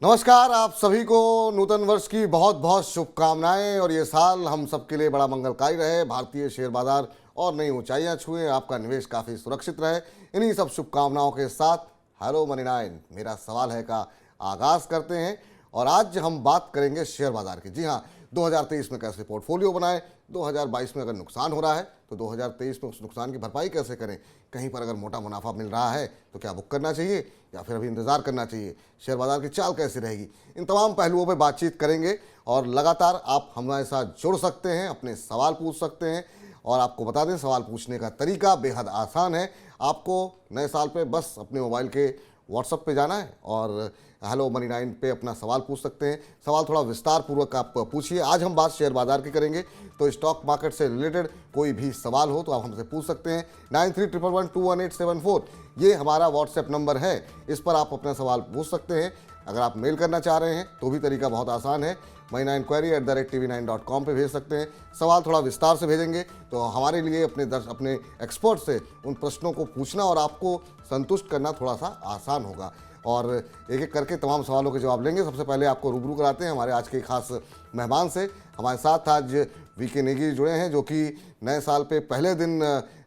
नमस्कार, आप सभी को नूतन वर्ष की बहुत बहुत शुभकामनाएं। और ये साल हम सबके लिए बड़ा मंगलकारी रहे, भारतीय शेयर बाजार और नई ऊंचाइयां छुए, आपका निवेश काफ़ी सुरक्षित रहे। इन्हीं सब शुभकामनाओं के साथ हेलो मनी 9 मेरा सवाल है का आगाज़ करते हैं। और आज हम बात करेंगे शेयर बाजार की। जी हाँ, 2023 में कैसे पोर्टफोलियो बनाएं, 2022 में अगर नुकसान हो रहा है तो 2023 में उस नुकसान की भरपाई कैसे करें, कहीं पर अगर मोटा मुनाफा मिल रहा है तो क्या बुक करना चाहिए या फिर अभी इंतज़ार करना चाहिए, शेयर बाजार की चाल कैसी रहेगी, इन तमाम पहलुओं पर बातचीत करेंगे। और लगातार आप हमारे साथ जुड़ सकते हैं, अपने सवाल पूछ सकते हैं। और आपको बता दें, सवाल पूछने का तरीका बेहद आसान है। आपको नए साल पे बस अपने मोबाइल के व्हाट्सएप पे जाना है और हेलो मनी 9 पे अपना सवाल पूछ सकते हैं। सवाल थोड़ा विस्तार पूर्वक आप पूछिए। आज हम बात शेयर बाजार की करेंगे, तो स्टॉक मार्केट से रिलेटेड कोई भी सवाल हो तो आप हमसे पूछ सकते हैं। 9311211874 ये हमारा व्हाट्सएप नंबर है, इस पर आप अपना सवाल पूछ सकते हैं। अगर आप मेल करना चाह रहे हैं तो भी तरीका बहुत आसान है, money9query@tv9.com पे भेज सकते हैं। सवाल थोड़ा विस्तार से भेजेंगे तो हमारे लिए अपने एक्सपर्ट से उन प्रश्नों को पूछना और आपको संतुष्ट करना थोड़ा सा आसान होगा। और एक एक करके तमाम सवालों के जवाब लेंगे। सबसे पहले आपको रूबरू कराते हैं हमारे आज के खास मेहमान से। हमारे साथ आज वीके नेगी जुड़े हैं, जो कि नए साल पे पहले दिन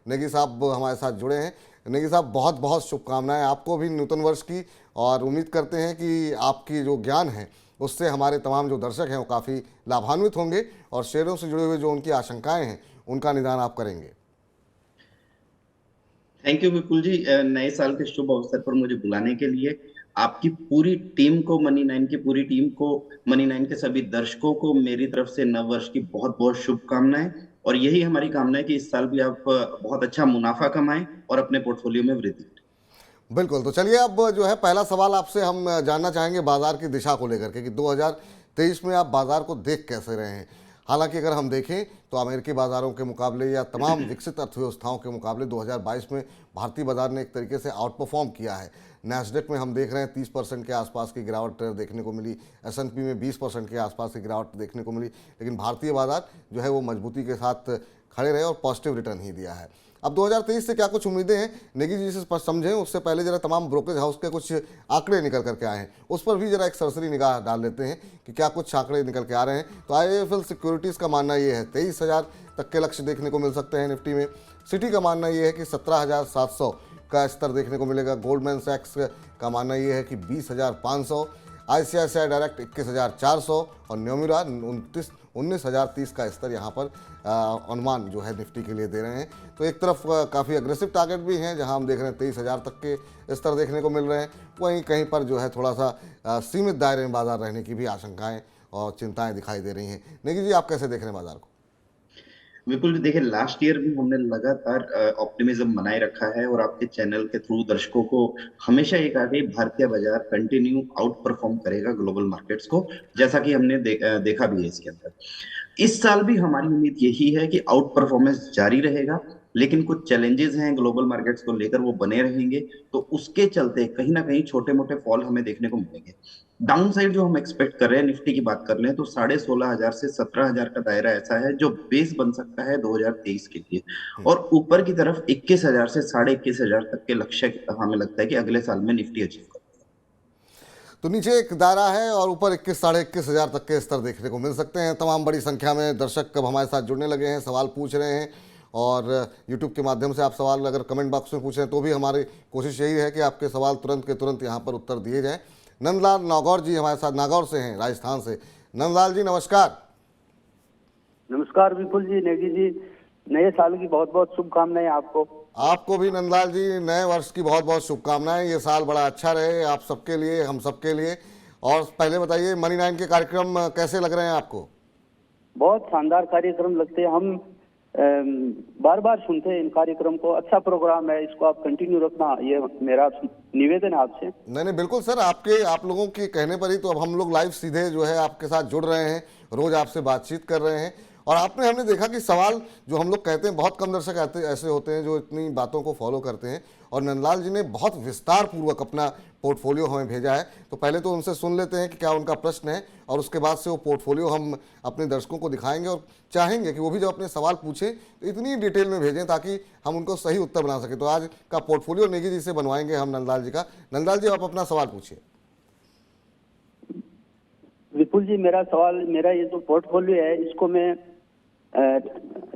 नेगी साहब हमारे साथ जुड़े हैं। नेगी साहब, बहुत बहुत शुभकामनाएं आपको भी नूतन वर्ष की। और उम्मीद करते हैं कि आपकी जो ज्ञान है उससे हमारे तमाम जो दर्शक हैं वो काफ़ी लाभान्वित होंगे और शेयरों से जुड़े हुए जो उनकी आशंकाएं हैं उनका निदान आप करेंगे। थैंक यू विपुल जी, नए साल के शुभ अवसर पर मुझे बुलाने के लिए आपकी पूरी टीम को, मनी 9 की पूरी टीम को, मनी 9 के सभी दर्शकों को मेरी तरफ से नव वर्ष की बहुत बहुत शुभकामनाएं। और यही हमारी कामना है कि इस साल भी आप बहुत अच्छा मुनाफा कमाएं और अपने पोर्टफोलियो में वृद्धि करें। बिल्कुल, तो चलिए अब जो है पहला सवाल आपसे हम जानना चाहेंगे बाजार की दिशा को लेकर के कि 2023 में आप बाजार को देख कैसे रहे हैं। हालांकि अगर हम देखें तो अमेरिकी बाजारों के मुकाबले या तमाम विकसित अर्थव्यवस्थाओं के मुकाबले 2022 में भारतीय बाजार ने एक तरीके से आउट परफॉर्म किया है। नैस्डैक में हम देख रहे हैं 30% के आसपास की गिरावट देखने को मिली, S&P में 20% के आसपास की गिरावट देखने को मिली, लेकिन भारतीय बाजार जो है वो मजबूती के साथ खड़े रहे और पॉजिटिव रिटर्न ही दिया है। अब 2023 से क्या कुछ उम्मीदें हैं, नेगी जी से समझें उससे पहले जरा तमाम ब्रोकरेज हाउस के कुछ आंकड़े निकल करके आए हैं, उस पर भी जरा एक सरसरी निगाह डाल लेते हैं कि क्या कुछ आंकड़े निकल के आ रहे हैं। तो IIFL सिक्योरिटीज़ का मानना ये है 23,000 तक के लक्ष्य देखने को मिल सकते हैं निफ्टी में। सिटी का मानना ये है कि 17,700 का स्तर देखने को मिलेगा। गोल्डमैन सैक्स का मानना ये है कि 20,500, ICICI डायरेक्ट 21,400 और न्योमिरा 19,030 का स्तर यहाँ पर अनुमान जो है निफ्टी के लिए दे रहे हैं। तो एक तरफ काफ़ी अग्रेसिव टारगेट भी हैं, जहाँ हम देख रहे हैं 23,000 तक के स्तर देखने को मिल रहे हैं। वहीं कहीं पर जो है थोड़ा सा सीमित दायरे में बाजार रहने की भी आशंकाएं और चिंताएं दिखाई दे रही हैं। नेगी जी, आप कैसे देख रहे हैं बाजार को? विपुल जी, देखिए लास्ट ईयर भी हमने लगातार ऑप्टिमिज्म बनाए रखा है और आपके चैनल के थ्रू दर्शकों को हमेशा ये कहा कि भारतीय बाजार कंटिन्यू आउट परफॉर्म करेगा ग्लोबल मार्केट्स को, जैसा कि हमने देखा भी है इसके अंदर। इस साल भी हमारी उम्मीद यही है कि आउट परफॉर्मेंस जारी रहेगा, लेकिन कुछ चैलेंजेस हैं ग्लोबल मार्केट्स को लेकर, वो बने रहेंगे। तो उसके चलते कहीं ना कहीं छोटे मोटे फॉल हमें देखने को मिलेंगे। डाउन साइड जो हम एक्सपेक्ट कर रहे हैं, निफ्टी की बात कर रहे हैं, तो 16,500 से 17,000 का दायरा ऐसा है जो बेस बन सकता है 2023 के लिए। और ऊपर की तरफ 21,000 से 21,500 तक के लक्ष्य हमें लगता है कि अगले साल में निफ्टी अचीव कर। तो नीचे एक दायरा है और ऊपर 21 साढ़े 21,000 तक के स्तर देखने को मिल सकते हैं। तमाम बड़ी संख्या में दर्शक अब हमारे साथ जुड़ने लगे हैं, सवाल पूछ रहे हैं। और यूट्यूब के माध्यम से आप सवाल अगर कमेंट बॉक्स में पूछ रहे हैं तो भी हमारी कोशिश यही है कि आपके सवाल तुरंत के तुरंत यहाँ पर उत्तर दिए जाएँ। नंदलाल नागौर जी हमारे साथ नागौर से हैं, राजस्थान से। नंदलाल जी नमस्कार। नमस्कार विपुल जी, नेगी जी, नए साल की बहुत बहुत शुभकामनाएं आपको। आपको भी नंदलाल जी नए वर्ष की बहुत बहुत शुभकामनाएं। ये साल बड़ा अच्छा रहे आप सबके लिए, हम सबके लिए। और पहले बताइए, मनी 9 के कार्यक्रम कैसे लग रहे हैं आपको? बहुत शानदार कार्यक्रम लगते हैं, हम बार बार सुनते हैं इन कार्यक्रम को। अच्छा प्रोग्राम है, इसको आप कंटिन्यू रखना, ये मेरा निवेदन है आपसे। नहीं नहीं, बिल्कुल सर, आप लोगों के कहने पर ही तो अब हम लोग लाइव सीधे जो है आपके साथ जुड़ रहे हैं, रोज आपसे बातचीत कर रहे हैं। और हमने देखा कि सवाल जो हम लोग कहते हैं, बहुत कम दर्शक ऐसे होते हैं जो इतनी बातों को फॉलो करते हैं। और नंदलाल जी ने बहुत विस्तार पूर्वक अपना पोर्टफोलियो हमें भेजा है। तो पहले तो उनसे सुन लेते हैं कि क्या उनका प्रश्न है, और उसके बाद से वो पोर्टफोलियो हम अपने दर्शकों को दिखाएंगे और चाहेंगे कि वो भी जब अपने सवाल पूछें तो इतनी डिटेल में भेजें ताकि हम उनको सही उत्तर बना सकें। तो आज का पोर्टफोलियो नेगी जी से बनवाएंगे हम नंदलाल जी का। नंदलाल जी, आप अपना सवाल पूछिए। विपुल जी, मेरा सवाल, मेरा ये जो पोर्टफोलियो है इसको मैं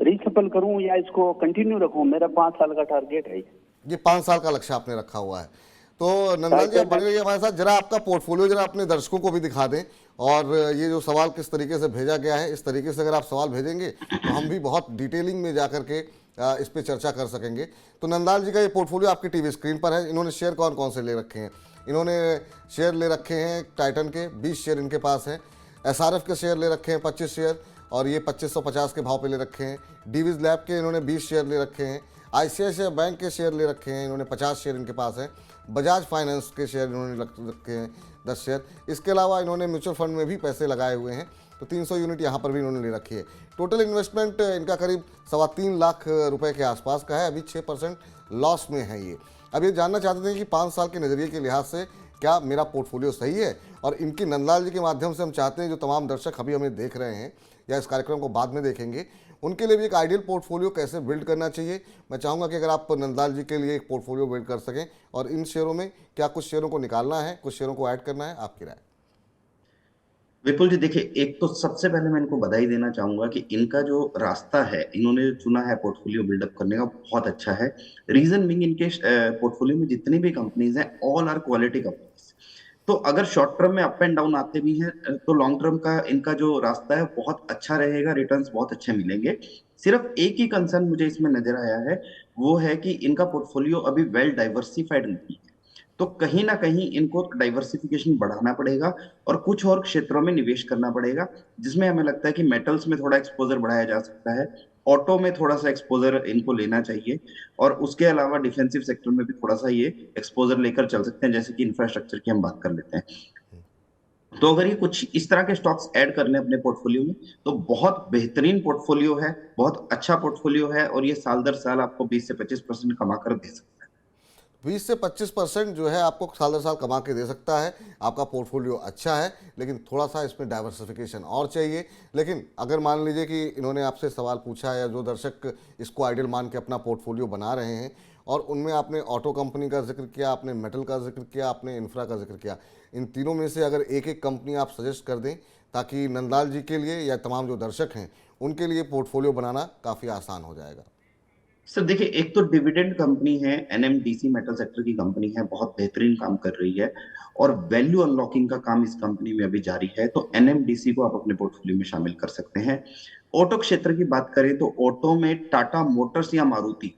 रिसफल करूं या इसको कंटिन्यू रखूं? मेरा 5 साल का टारगेट है। ये 5 साल का लक्ष्य आपने रखा हुआ है। तो नंदलाल जी, आप बने रहिए हमारे साथ। जरा आपका पोर्टफोलियो जरा अपने दर्शकों को भी दिखा दें, और ये जो सवाल किस तरीके से भेजा गया है, इस तरीके से अगर आप सवाल भेजेंगे तो हम भी बहुत डिटेलिंग में जा करके इस पे चर्चा कर सकेंगे। तो नंदलाल जी का ये पोर्टफोलियो आपकी टीवी स्क्रीन पर है। इन्होंने शेयर कौन कौन से ले रखे हैं? इन्होंने शेयर ले रखे हैं टाइटन के, 20 शेयर इनके पास हैं। एसआरएफ के शेयर ले रखे हैं 25 शेयर, और ये 2550 के भाव पे ले रखे हैं। डीवीज लैब के इन्होंने 20 शेयर ले रखे हैं। आईसीआईसीआई बैंक के शेयर ले रखे हैं इन्होंने, 50 शेयर इनके पास हैं। बजाज फाइनेंस के शेयर इन्होंने रखे हैं 10 शेयर। इसके अलावा इन्होंने म्यूचुअल फंड में भी पैसे लगाए हुए हैं, तो 300 यूनिट यहाँ पर भी इन्होंने ले रखी है। टोटल इन्वेस्टमेंट इनका करीब 3.25 लाख रुपए के आसपास का है। अभी 6% लॉस में है ये। अब ये जानना चाहते थे कि 5 साल के नज़रिए के लिहाज से क्या मेरा पोर्टफोलियो सही है, और इनकी नंदलाल जी के माध्यम से हम चाहते हैं जो तमाम दर्शक अभी हमें देख रहे हैं या इस कार्यक्रम को बाद में देखेंगे, उनके लिए भी एक आइडियल पोर्टफोलियो कैसे बिल्ड करना चाहिए। मैं चाहूँगा कि अगर आप नंदलाल जी के लिए एक पोर्टफोलियो बिल्ड कर सकें, और इन शेयरों में क्या कुछ शेयरों को निकालना है, कुछ शेयरों को ऐड करना है, आपकी राय। विपुल जी देखिए, एक तो सबसे पहले मैं इनको बधाई देना चाहूंगा कि इनका जो रास्ता है इन्होंने जो चुना है पोर्टफोलियो बिल्डअप करने का, बहुत अच्छा है। रीजन बिंग, इनके पोर्टफोलियो में जितनी भी कंपनीज हैं ऑल आर क्वालिटी कंपनीज। तो अगर शॉर्ट टर्म में अप एंड डाउन आते भी हैं तो लॉन्ग टर्म का इनका जो रास्ता है बहुत अच्छा रहेगा, रिटर्न्स बहुत अच्छे मिलेंगे। सिर्फ एक ही कंसर्न मुझे इसमें नजर आया है, वो है कि इनका पोर्टफोलियो अभी वेल डाइवर्सिफाइड नहीं है। तो कहीं ना कहीं इनको डाइवर्सिफिकेशन बढ़ाना पड़ेगा और कुछ और क्षेत्रों में निवेश करना पड़ेगा, जिसमें हमें लगता है कि मेटल्स में थोड़ा एक्सपोजर बढ़ाया जा सकता है, ऑटो में थोड़ा सा एक्सपोजर इनको लेना चाहिए, और उसके अलावा डिफेंसिव सेक्टर में भी थोड़ा सा ये एक्सपोजर लेकर चल सकते हैं, जैसे कि इंफ्रास्ट्रक्चर की हम बात कर लेते हैं। तो अगर ये कुछ इस तरह के स्टॉक्स ऐड कर लें अपने पोर्टफोलियो में तो बहुत बेहतरीन पोर्टफोलियो है, बहुत अच्छा पोर्टफोलियो है, और ये साल दर साल आपको 20 से 25% कमा कर दे सकता है। 20 से 25% जो है आपको साल दर साल कमा के दे सकता है। आपका पोर्टफोलियो अच्छा है, लेकिन थोड़ा सा इसमें डाइवर्सिफिकेशन और चाहिए। लेकिन अगर मान लीजिए कि इन्होंने आपसे सवाल पूछा, या जो दर्शक इसको आइडियल मान के अपना पोर्टफोलियो बना रहे हैं, और उनमें आपने ऑटो कंपनी का जिक्र किया, आपने मेटल का जिक्र किया, आपने इंफ्रा का जिक्र किया, इन तीनों में से अगर एक एक कंपनी आप सजेस्ट कर दें, ताकि नंदलाल जी के लिए या तमाम जो दर्शक हैं उनके लिए पोर्टफोलियो बनाना काफ़ी आसान हो जाएगा। सर देखिए, एक तो डिविडेंड कंपनी है, एनएमडीसी मेटल सेक्टर की कंपनी है, बहुत बेहतरीन काम कर रही है, और वैल्यू अनलॉकिंग का काम इस कंपनी में अभी जारी है, तो एनएमडीसी को आप अपने पोर्टफोलियो में शामिल कर सकते हैं। ऑटो क्षेत्र की बात करें तो ऑटो में टाटा मोटर्स या मारुति,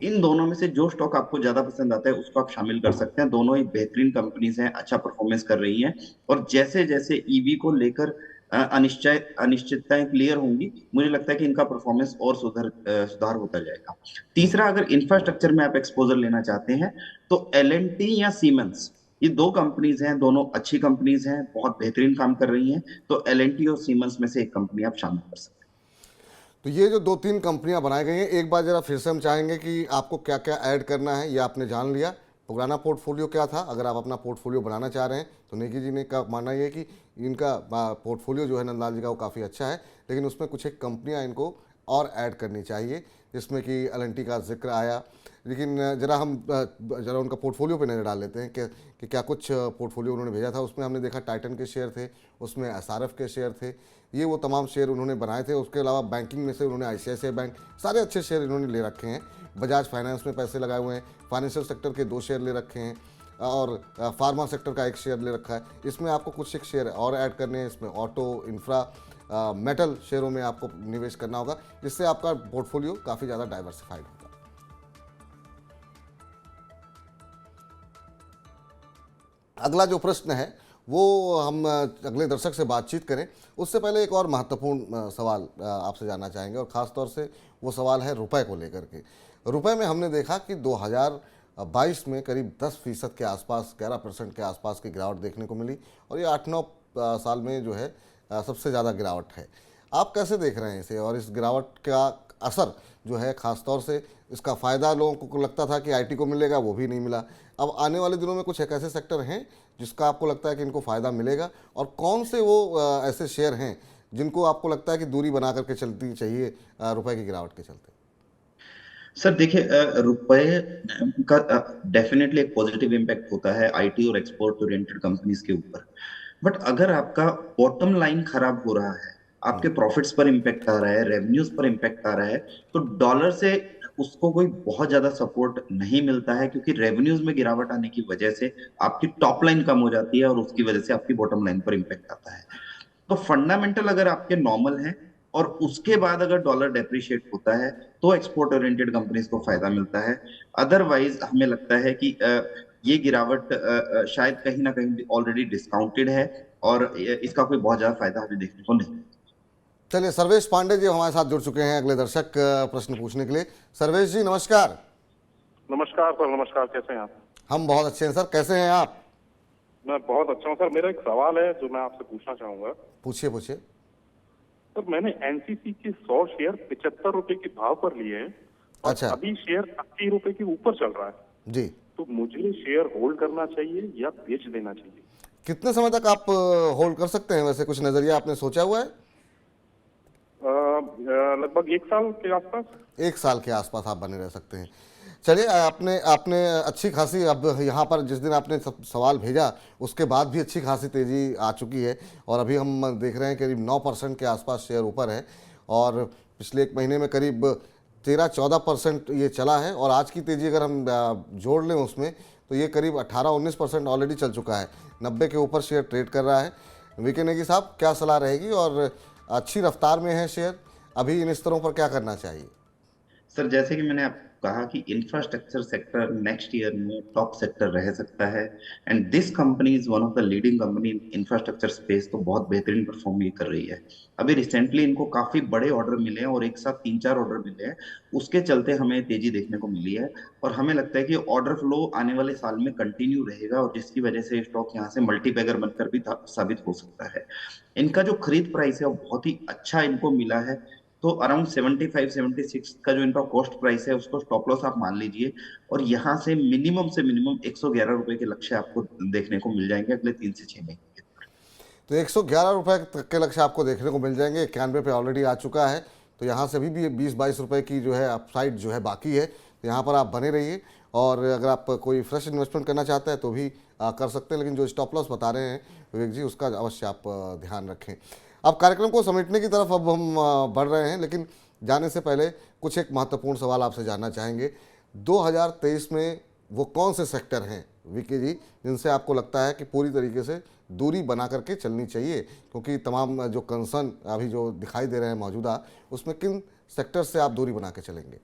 इन दोनों में से जो स्टॉक आपको ज्यादा पसंद आता है उसको आप शामिल कर सकते हैं। दोनों ही बेहतरीन कंपनीज हैं, अच्छा परफॉर्मेंस कर रही हैं, और जैसे जैसे ईवी को लेकर अनिश्चितताएं क्लियर होंगी, मुझे लगता है कि इनका परफॉर्मेंस और सुधार होता जाएगा। तीसरा, अगर इंफ्रास्ट्रक्चर में आप एक्सपोजर लेना चाहते हैं तो एलएनटी या सीमेंस, ये दो कंपनीज हैं, दोनों अच्छी कंपनीज हैं, बहुत बेहतरीन काम कर रही हैं, तो एलएनटी और सीमेंस में से एक कंपनी आप शामिल कर सकते हैं। तो ये जो 2-3 कंपनियां बनाई गई हैं, एक बार जरा फिर से हम चाहेंगे कि आपको क्या क्या ऐड करना है, ये आपने जान लिया। पुराना पोर्टफोलियो क्या था, अगर आप अपना पोर्टफोलियो बनाना चाह रहे हैं तो नेकी जी ने का मानना ये है कि इनका पोर्टफोलियो जो है नंदलाल जी का वो काफ़ी अच्छा है, लेकिन उसमें कुछ एक कंपनियां इनको और ऐड करनी चाहिए, जिसमें कि एलएनटी का जिक्र आया। लेकिन जरा हम जरा उनका पोर्टफोलियो पे नज़र डाल लेते हैं कि क्या कुछ पोर्टफोलियो उन्होंने भेजा था। उसमें हमने देखा टाइटन के शेयर थे, उसमें एसआरएफ के शेयर थे, ये वो तमाम शेयर उन्होंने बनाए थे। उसके अलावा बैंकिंग में से उन्होंने आईसीआईसीआई बैंक, सारे अच्छे शेयर इन्होंने ले रखे हैं। बजाज फाइनेंस में पैसे लगाए हुए हैं, फाइनेंशियल सेक्टर के 2 शेयर ले रखे हैं, और फार्मा सेक्टर का 1 शेयर ले रखा है। इसमें आपको कुछ एक शेयर और ऐड करने हैं, इसमें ऑटो, इंफ्रा, मेटल शेयरों में आपको निवेश करना होगा, जिससे आपका पोर्टफोलियो काफ़ी ज़्यादा डाइवर्सिफाइड होगा। अगला जो प्रश्न है वो हम अगले दर्शक से बातचीत करें, उससे पहले एक और महत्वपूर्ण सवाल आपसे जानना चाहेंगे, और ख़ास तौर से वो सवाल है रुपए को लेकर के। रुपए में हमने देखा कि 2022 में करीब 10% के आसपास, 11% के आसपास की गिरावट देखने को मिली, और ये 8-9 साल में जो है सबसे ज़्यादा गिरावट है। आप कैसे देख रहे हैं इसे, और इस गिरावट का असर जो है, ख़ास तौर से इसका फ़ायदा लोगों को लगता था कि आईटी को मिलेगा, वो भी नहीं मिला। अब आने वाले दिनों में कुछ एक ऐसे सेक्टर हैं जिसका आपको लगता है कि इनको फ़ायदा मिलेगा, और कौन से वो ऐसे शेयर हैं जिनको आपको लगता है कि दूरी बना करके चलती चाहिए रुपए की गिरावट के चलते? सर देखिए, रुपए का डेफिनेटली एक पॉजिटिव इम्पैक्ट होता है आईटी और एक्सपोर्ट ओरिएंटेड कंपनीज के ऊपर। बट अगर आपका बॉटम लाइन खराब हो रहा है, आपके प्रॉफिट्स पर इम्पैक्ट आ रहा है, रेवेन्यूज पर इम्पैक्ट आ रहा है, तो डॉलर से उसको कोई बहुत ज्यादा सपोर्ट नहीं मिलता है, क्योंकि रेवेन्यूज में गिरावट आने की वजह से आपकी टॉप लाइन कम हो जाती है और उसकी वजह से आपकी बॉटम लाइन पर इम्पैक्ट आता है। तो फंडामेंटल अगर आपके नॉर्मल हैं और उसके बाद अगर डॉलर डेप्रिशिएट होता है, तो एक्सपोर्ट ओरिएंटेड कंपनीज को फायदा मिलता है। अदरवाइज हमें लगता है कि ये गिरावट शायद कहीं ना कहीं ऑलरेडी डिस्काउंटेड है और इसका कोई बहुत ज्यादा फायदा हमें देखने को नहीं। चलिए, सर्वेश पांडे जी हमारे साथ जुड़ चुके हैं अगले दर्शक प्रश्न पूछने के लिए। सर्वेश जी नमस्कार। नमस्कार सर, नमस्कार। कैसे हैं आप? हम बहुत अच्छे हैं सर, कैसे हैं आप? मैं बहुत अच्छा हूँ सर। मेरा एक सवाल है जो मैं आपसे पूछना चाहूंगा। पूछिए पूछिए। सर, मैंने एनसीसी के 100 शेयर 75 रुपए के भाव पर लिए हैं और अच्छा। अभी शेयर 80 रुपए के ऊपर चल रहा है। जी, तो मुझे शेयर होल्ड करना चाहिए या बेच देना चाहिए? कितने समय तक आप होल्ड कर सकते हैं, वैसे कुछ नजरिया आपने सोचा हुआ है? लगभग 1 साल के आसपास। 1 साल के आसपास आप बने रह सकते हैं। चलिए, आपने आपने अच्छी खासी, अब यहाँ पर जिस दिन आपने सवाल भेजा उसके बाद भी अच्छी खासी तेज़ी आ चुकी है और अभी हम देख रहे हैं करीब 9% के आसपास शेयर ऊपर है और पिछले 1 महीने में करीब 13-14% ये चला है और आज की तेज़ी अगर हम जोड़ लें उसमें तो ये करीब 18-19% ऑलरेडी चल चुका है। 90 के ऊपर शेयर ट्रेड कर रहा है। वीके नेगी साहब, क्या सलाह रहेगी और अच्छी रफ्तार में है शेयर, अभी इन स्तरों पर क्या करना चाहिए? सर, जैसे कि मैंने आपको कहा कि इंफ्रास्ट्रक्चर सेक्टर नेक्स्ट ईयर में टॉप सेक्टर रह सकता है, and this company is one of the leading company in infrastructure space, तो बहुत बेहतरीन परफॉर्म ये कर रही है। अभी रिसेंटली इनको काफी बड़े ऑर्डर मिले हैं और एक साथ 3-4 ऑर्डर मिले हैं, उसके चलते हमें तेजी देखने को मिली है और हमें लगता है कि ऑर्डर फ्लो आने वाले साल में कंटिन्यू रहेगा और जिसकी वजह से स्टॉक यहाँ से मल्टीबैगर बनकर भी साबित हो सकता है। इनका जो खरीद प्राइस है वो बहुत ही अच्छा इनको मिला है, तो अराउंड 75-76 का जो इनका कॉस्ट प्राइस है उसको स्टॉप लॉस आप मान लीजिए और यहाँ से मिनिमम 111 रुपए के लक्ष्य आपको देखने को मिल जाएंगे अगले 3 से 6 महीने। तो 111 रुपये तक के लक्ष्य आपको देखने को मिल जाएंगे। 91 पे ऑलरेडी आ चुका है, तो यहाँ से अभी भी 20-22 रुपये की जो है अपसाइड जो है बाकी है, तो यहाँ पर आप बने रहिए और अगर आप कोई फ्रेश इन्वेस्टमेंट करना चाहते हैं तो भी कर सकते हैं, लेकिन जो स्टॉप लॉस बता रहे हैं विवेक जी उसका अवश्य आप ध्यान रखें। अब कार्यक्रम को समेटने की तरफ अब हम बढ़ रहे हैं, लेकिन जाने से पहले कुछ एक महत्वपूर्ण सवाल आपसे जानना चाहेंगे। 2023 में वो कौन से सेक्टर हैं विकी जी जिनसे आपको लगता है कि पूरी तरीके से दूरी बना करके चलनी चाहिए, क्योंकि तमाम जो कंसर्न अभी जो दिखाई दे रहे हैं मौजूदा, उसमें किन सेक्टर से आप दूरी बना के चलेंगे?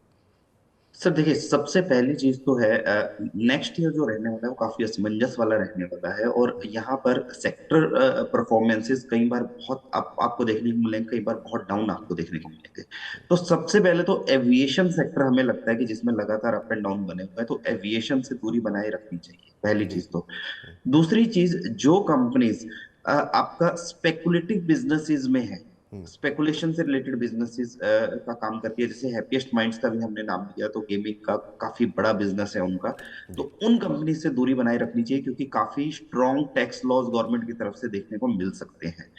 सर देखिए, सबसे पहली चीज तो है नेक्स्ट ईयर जो रहने वाला है वो काफी असमंजस वाला रहने वाला है और यहाँ पर सेक्टर परफॉर्मेंसेस कई बार बहुत आपको देखने को मिलेंगे, कई बार बहुत डाउन आपको देखने को मिलेंगे। तो सबसे पहले तो एविएशन सेक्टर हमें लगता है कि जिसमें लगातार अप एंड डाउन बने हुए हैं, तो एविएशन से दूरी बनाए रखनी चाहिए, पहली जी। चीज तो। दूसरी चीज, जो कंपनीज आपका स्पेकुलेटिव बिजनेसेस में है, स्पेकुलेशन से रिलेटेड बिजनेसेस का काम करती है, जैसे हैप्पीएस्ट माइंड्स का भी हमने नाम लिया, तो गेमिंग का काफी बड़ा बिजनेस है उनका, तो उन कंपनी से दूरी बनाए रखनी चाहिए क्योंकि काफी स्ट्रॉन्ग टैक्स लॉज गवर्नमेंट की तरफ से देखने को मिल सकते हैं।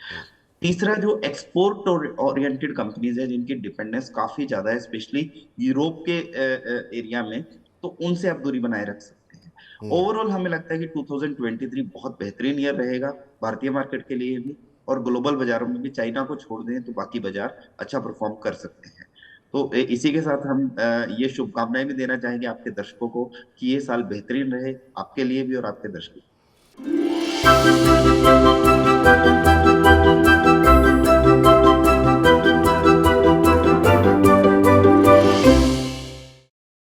तीसरा, जो एक्सपोर्ट ओरिएंटेड कंपनीज है जिनकी डिपेंडेंस काफी ज्यादा है स्पेशली यूरोप के एरिया में, तो उनसे आप दूरी बनाए रख सकते हैं। ओवरऑल हमें लगता है कि 2023 बहुत बेहतरीन ईयर रहेगा भारतीय मार्केट के लिए भी, और ग्लोबल बाजारों में भी चाइना को छोड़ दें तो बाकी बाजार अच्छा परफॉर्म कर सकते हैं। तो इसी के साथ हम ये शुभकामनाएं भी देना चाहेंगे आपके दर्शकों को कि ये साल बेहतरीन रहे आपके लिए भी और आपके दर्शकों के लिए।